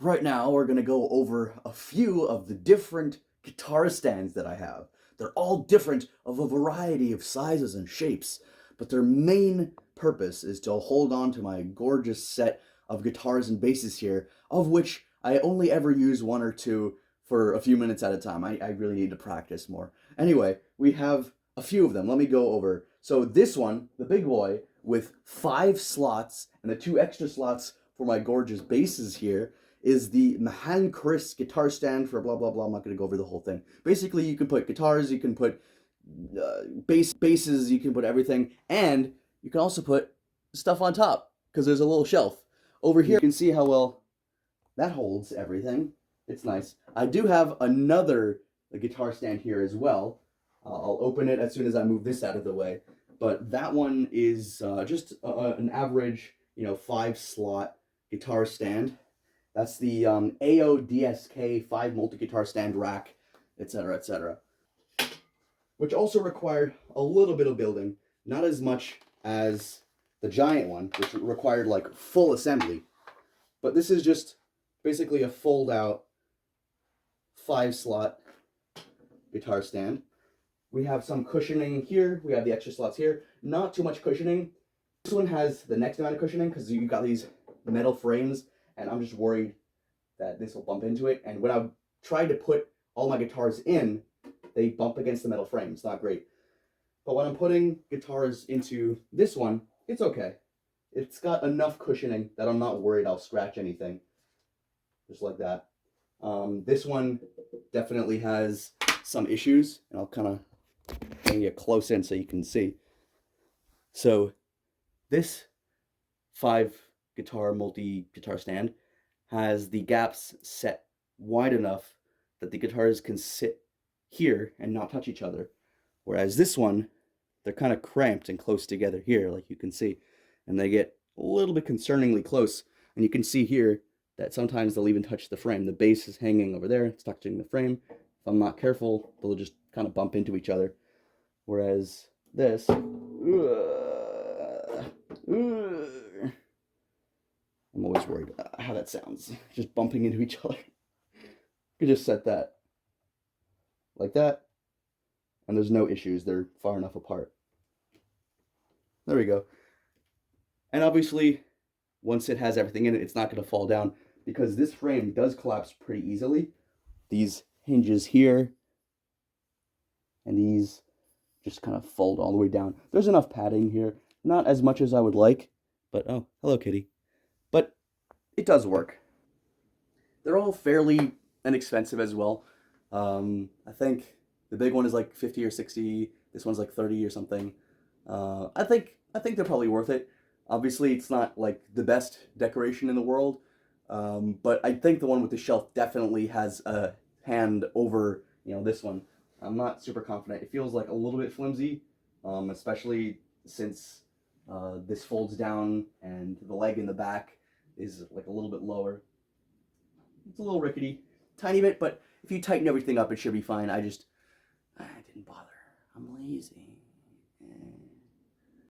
Right now, we're going to go over a few of the different guitar stands that I have. They're all different of a variety of sizes and shapes, but their main purpose is to hold on to my gorgeous set of guitars and basses here, of which I only ever use one or two for a few minutes at a time. I really need to practice more. Anyway, we have a few of them. Let me go over. So this one, the big boy, with 5 slots and the 2 extra slots for my gorgeous basses here, is the MAHANCRIS guitar stand for blah blah blah. I'm not going to go over the whole thing. Basically, you can put guitars, you can put basses, you can put everything, and you can also put stuff on top because there's a little shelf. Over here, you can see how well that holds everything. It's nice. I do have another guitar stand here as well. I'll open it as soon as I move this out of the way. But that one is just an average, 5-slot guitar stand. That's the AODSK 5 multi-guitar stand rack, etc., etc. Which also required a little bit of building, not as much as the giant one, which required like full assembly. But this is just basically a fold-out 5-slot guitar stand. We have some cushioning here. We have the extra slots here. Not too much cushioning. This one has the next amount of cushioning because you've got these metal frames, and I'm just worried that this will bump into it. And when I try to put all my guitars in, they bump against the metal frame. It's not great. But when I'm putting guitars into this one, it's okay. It's got enough cushioning that I'm not worried I'll scratch anything. Just like that. This one definitely has some issues, and I'll kind of bring you close in so you can see. So this 5-guitar multi-guitar stand has the gaps set wide enough that the guitars can sit here and not touch each other. Whereas this one, they're kind of cramped and close together here, like you can see. And they get a little bit concerningly close. And you can see here that sometimes they'll even touch the frame. The bass is hanging over there, it's touching the frame. If I'm not careful, they'll just kind of bump into each other. Whereas this, I'm always worried about how that sounds. Just bumping into each other. You could just set that like that, and there's no issues. They're far enough apart. There we go. And obviously, once it has everything in it, it's not going to fall down because this frame does collapse pretty easily. These hinges here and these just kind of fold all the way down. There's enough padding here. Not as much as I would like, but oh, hello kitty. But it does work. They're all fairly inexpensive as well. I think the big one is like 50 or 60. This one's like 30 or something. I think they're probably worth it. Obviously, it's not like the best decoration in the world, but I think the one with the shelf definitely has a hand over, this one. I'm not super confident. It feels like a little bit flimsy, especially since this folds down and the leg in the back is like a little bit lower. It's a little rickety, tiny bit, but if you tighten everything up, it should be fine. I didn't bother. I'm lazy.